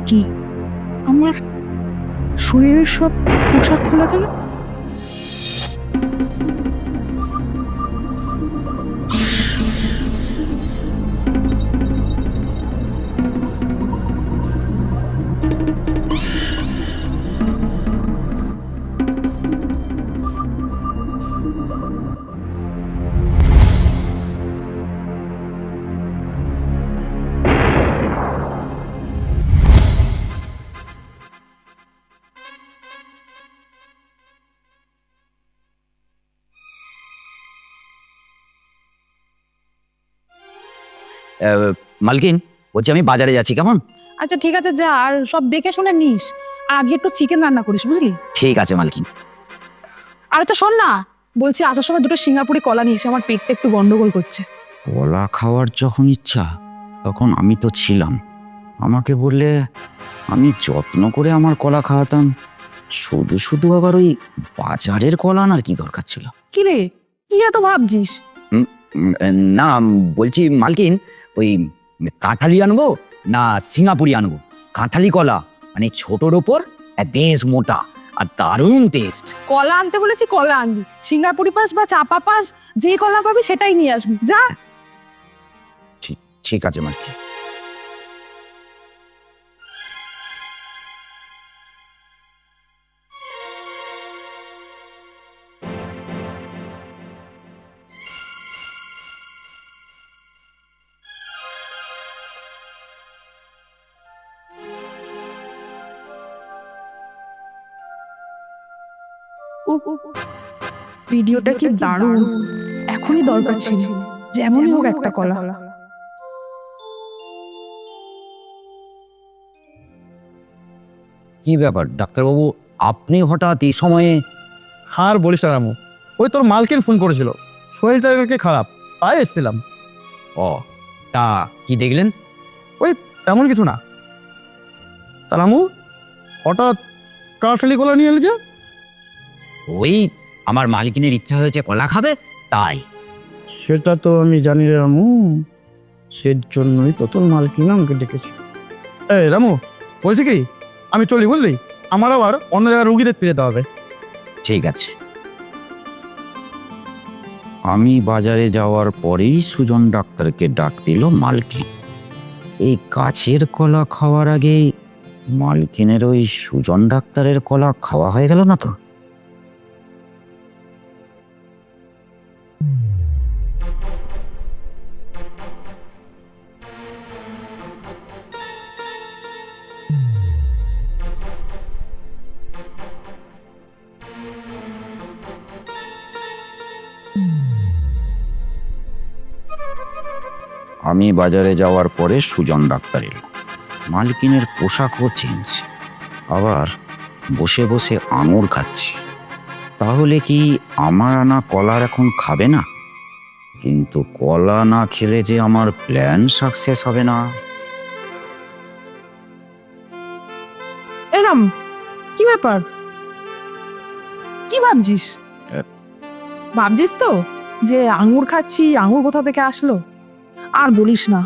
কি আমার শরীরের সব পোশাক খোলা গেল? মালকিন, বলছি আমি বাজারে যাচ্ছি, কেমন? আচ্ছা ঠিক আছে, যা, আর সব দেখে শুনে নিস। আগে একটু চিকেন রান্না করিস, বুঝলি? ঠিক আছে মালকিন। আর আচ্ছা শোন না, বলছি আসার সময় দুটো সিঙ্গাপুরি কলা নিয়ে এসে, আমার পেটটা একটু গন্ডগোল করছে। কলা খাওয়ার যখন ইচ্ছা তখন আমি তো ছিলাম। আমাকে বললে আমি যত্ন করে আমার কলা খাওয়াতাম। শুধু শুধু আবার ওই বাজারের কলা আনার কি দরকার ছিল? কি রে, কি এত ভাবছিস? না, বলছি মালকিন, ওই কাঁঠালি আনবো না সিঙ্গাপুরি আনবো? কাঁঠালি কলা মানে ছোটর ওপর বেশ মোটা আর দারুণ টেস্ট। কলা আনতে বলেছি, কলা আনবি। সিঙ্গাপুরি পাস বা চাপা পাস, যে কলা পাবি সেটাই নিয়ে আসবি, যা। ঠিক আছে মালকিন। ভিডিওটা কি দারুণ, এখনই দরকার ছিল, যেমনই হোক একটা কলা। কি ব্যাপার ডাক্তারবাবু, আপনি হঠাৎ এই সময়ে? আর বলিস না রামু, ওই তোর মালকিন ফোন করেছিল, শরীরটা কি খারাপ, তাই এসেছিলাম। ও, তা কি দেখলেন? ওই তেমন কিছু না। তা রামু, হঠাৎ কাঁঠালি কলা নিয়ে এলে যে? ওই আমার মালকিনের ইচ্ছা হয়েছে কলা খাবে, তাই। সেটা তো আমি জানি রে রামু, সেজন্যই তো তোর মালকিন আমাকে ডেকেছি। এই রামু, বলছি কি, আমি চলি বুঝলি, আমার আবার অন্য জায়গায় রুগী দেখতে যেতে হবে। ঠিক আছে। আমি বাজারে যাওয়ার পরেই সুজন ডাক্তারকে ডাক দিল মালকিন। এই গাছের কলা খাওয়ার আগেই মালকিনের ওই সুজন ডাক্তারের কলা খাওয়া হয়ে গেল না তো? আমি বাজারে যাওয়ার পরে সুজন ডাক্তার এলো। মালকিনের পোশাকও চেঞ্জ, আবার বসে বসে আঙুর খাচ্ছে। তাহলে কি আমার আনা কলার এখন খাবে না? কিন্তু কলা না খেলে যে আমার প্ল্যান সাকসেস হবে না। এরম কি ব্যাপার, কি ভাবছিস? ভাবছিস তো যে আঙুর খাচ্ছি, আঙুর কোথা থেকে আসলো? আর বলিস না,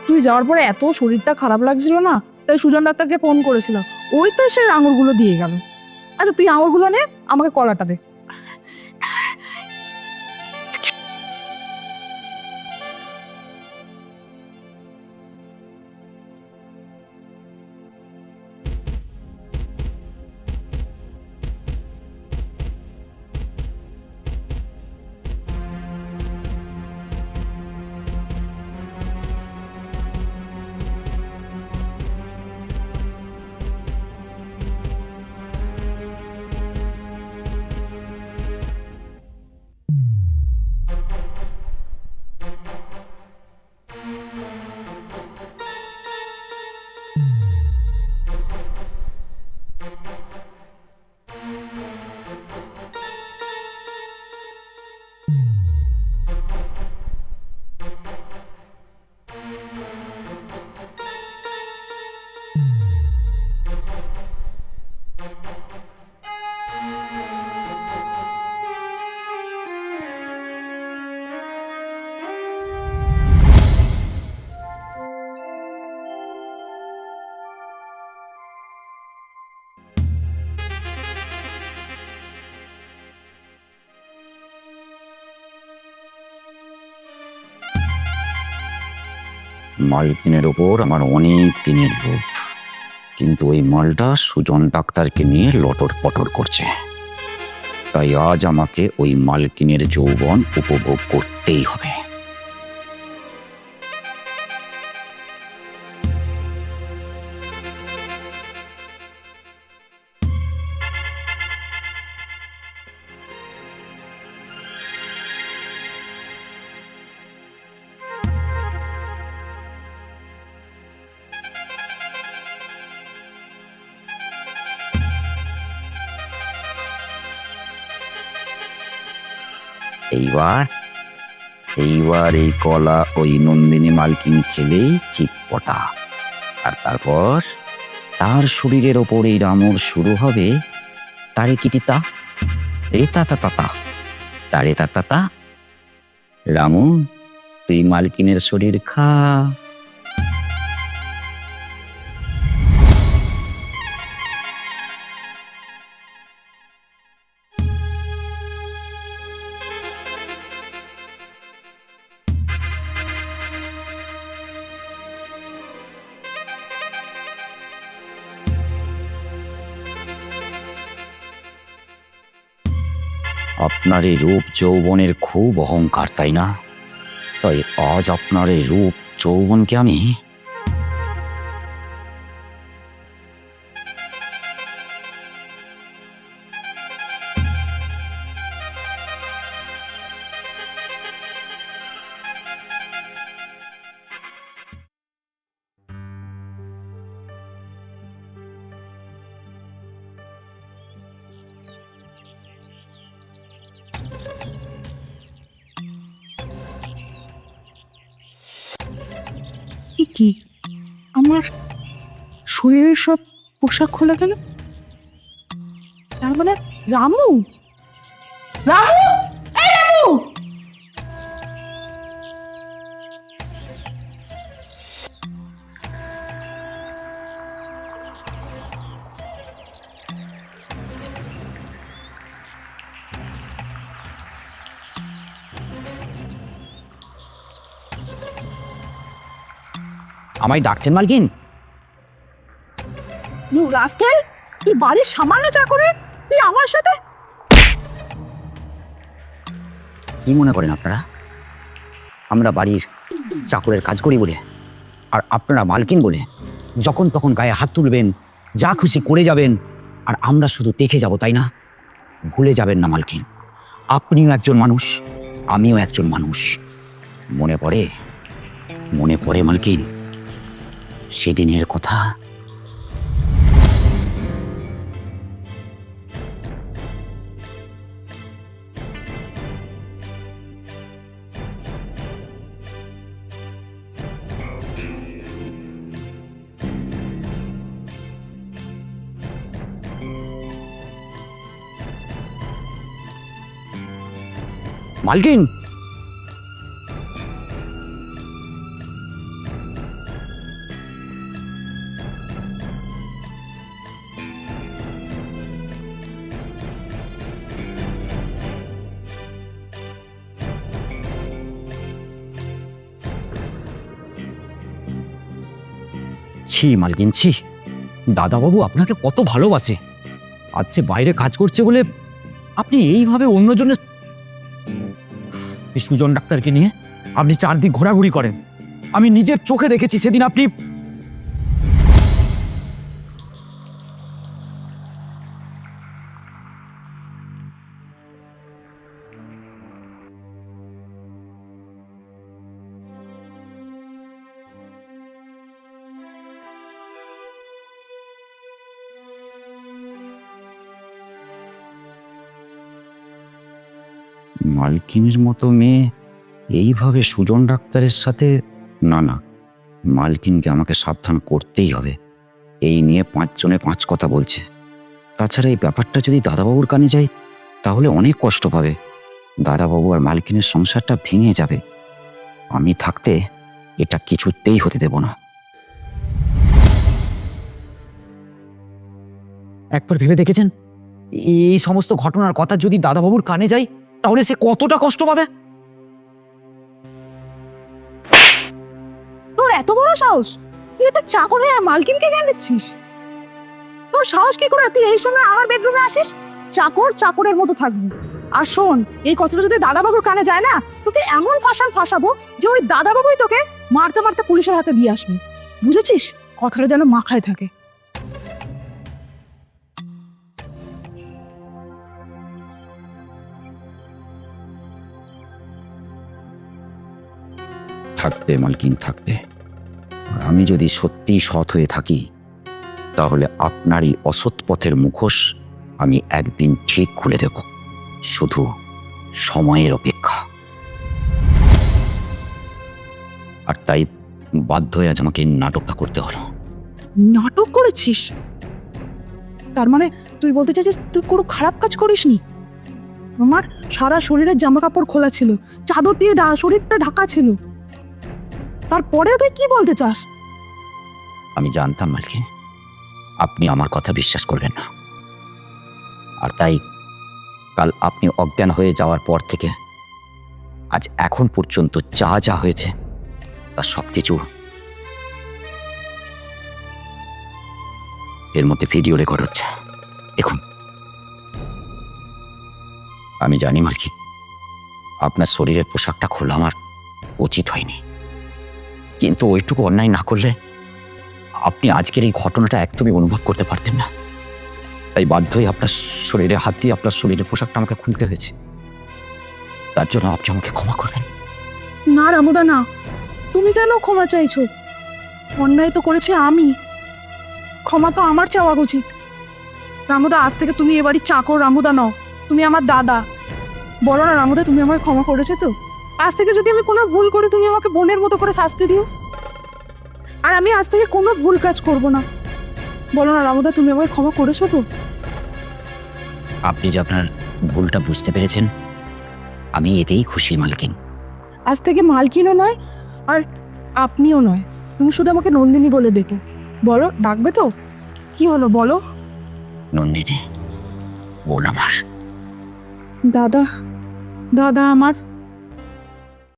তুই যাওয়ার পরে এত শরীরটা খারাপ লাগছিল না, তাই সুজন ডাক্তারকে ফোন করেছিলাম, ওই তো সে আঙুরগুলো দিয়ে গেল। আচ্ছা তুই আঙুরগুলো নে, আমাকে কলাটা দে। মালকিনের ওপর আমার অনেক দিনের লোভ, কিন্তু ওই মালটা সুজন ডাক্তারকে নিয়ে লটর পটর করছে। তাই আজ আমাকে ওই মালকিনের যৌবন উপভোগ করতেই হবে। এইবার এইবার এই কলা ওই নন্দিনী মালকিন খেলেই চিৎপটা। আর তারপর তার শরীরের ওপর এই রামুর শুরু হবে তারে কিটিতা রে তা তা তা তা তারে তা তা তা। রামু, তুই মালকিনের শরীর খা। আপনার এই রূপ যৌবনের খুব অহংকার, তাই না? তাই আজ আপনার এই রূপ যৌবনকে আমি কি আমার শরীরের সব পোশাক খোলা গেল? তার মানে রামু, রামু, এই রামু! আমায় ডাকছেন মালকিন? ইউ রাস্কেল, তুই বাড়ির সামান্য চাকরে, তুই আমার সাথে? কি মনে করেন আপনারা আমরা বাড়ির চাকরের কাজ করি বলে, আর আপনারা মালকিন বলে যখন তখন গায়ে হাত তুলবেন, যা খুশি করে যাবেন, আর আমরা শুধু দেখে যাব, তাই না? ভুলে যাবেন না মালকিন, আপনিও একজন মানুষ, আমিও একজন মানুষ। মনে পড়ে মালকিন সেদিনের কথা? মালকিন, ছি মালকিন ছি, দাদাবাবু আপনাকে কত ভালোবাসে, আজ সে বাইরে কাজ করছে বলে আপনি এইভাবে অন্যজনের সুজন ডাক্তারকে নিয়ে আপনি চারদিক ঘোরাঘুরি করেন। আমি নিজের চোখে দেখেছি সেদিন আপনি মালকিনের মতো মেয়ে এইভাবে সুজন ডাক্তারের সাথে, না, মালকিনকে আমাকে সাবধান করতেই হবে। এই নিয়ে 5 জনে 5 কথা বলছে। তাছাড়া এই ব্যাপারটা যদি দাদাবাবুর কানে যায় তাহলে অনেক কষ্ট পাবে। দাদাবাবু আর মালকিনের সংসারটা ভেঙে যাবে। আমি থাকতে এটা কিছুতেই হতে দেব না। একবার ভেবে দেখেছেন এই সমস্ত ঘটনার কথা যদি দাদাবাবুর কানে যায় তাহলে সে কতটা কষ্ট পাবে? তোর এত বড় সাহস, তুই একটা চাকর হয়ে মালকিনকে জ্ঞান দিচ্ছিস? তোর সাহস কি করে তুই এই সময় আমার বেডরুমে আসিস? চাকর চাকরের মতো থাকবি। আর শোন, এই কথাটা যদি দাদাবাবুর কানে যায় না, তোকে এমন ফাঁসাবো যে ওই দাদাবাবুই তোকে মারতে মারতে পুলিশের হাতে দিয়ে আসবে। বুঝেছিস? কথাটা যেন মাথায় থাকে। থাকবে মালকিন, থাকবে। আমি যদি সত্যি সৎ হয়ে থাকি, তাহলে আপনার এই অসৎ পথের মুখোশ আমি একদিন ঠিক খুলে দেব। শুধু সময়ের অপেক্ষা। আর তাই বাধ্য হয়ে আজ আমাকে এই নাটকটা করতে হলো। নাটক করেছিস? তার মানে তুই বলতে চাইছিস তুই কোনো খারাপ কাজ করিসনি? আমার সারা শরীরের জামা কাপড় খোলা ছিল, চাদর দিয়ে শরীরটা ঢাকা ছিল, তারপরেও তুই কি বলতে চাস? আমি জানতাম মালকিন আপনি আমার কথা বিশ্বাস করবেন না। আর তাই কাল আপনি অজ্ঞান হয়ে যাওয়ার পর থেকে আজ এখন পর্যন্ত যা যা হয়েছে তার সবকিছু এর মধ্যে ভিডিও রেকর্ড হচ্ছে। দেখুন, আমি জানি মালকিন আপনার শরীরের পোশাকটা খোলা আমার উচিত হয়নি, কিন্তু ওইটুকু অন্যায় না করলে আপনি আজকের এই ঘটনাটা একদমই অনুভব করতে পারতেন না। তাই বাধ্য হয়ে আপনার শরীরে হাত দিয়ে আপনার শরীরের পোশাকটা আমাকে খুলতে হয়েছে। তার জন্য আপনি আমাকে ক্ষমা করবেন। না রামুদা, না, তুমি কেন ক্ষমা চাইছো? অন্যায় তো করেছি আমি, ক্ষমা তো আমার চাওয়া উচিত। রামুদা, আজ থেকে তুমি এ বাড়ির চাকর রামুদা নও, তুমি আমার দাদা। বলো না রামুদা, তুমি আমাকে ক্ষমা করেছো তো? আজ থেকে যদি আমি কোনো ভুল করি, তুমি আমাকে বোনের মতো করে শাস্তি দিও। আর আমি আজ থেকে কোনো ভুল কাজ করব না। বলো না রামুদা, তুমি আমাকে ক্ষমা করেছো তো? আপনি যে আপনার ভুলটা বুঝতে পেরেছেন, আমি এতেই খুশি মালকিন। আজ থেকে মালকিনও নয় আর আপনিও নয়, তুমি শুধু আমাকে নন্দিনী বলে ডেকো। বলো, ডাকবে তো? কি হলো বলো? নন্দিনী, বোন আমার। দাদা, দাদা আমার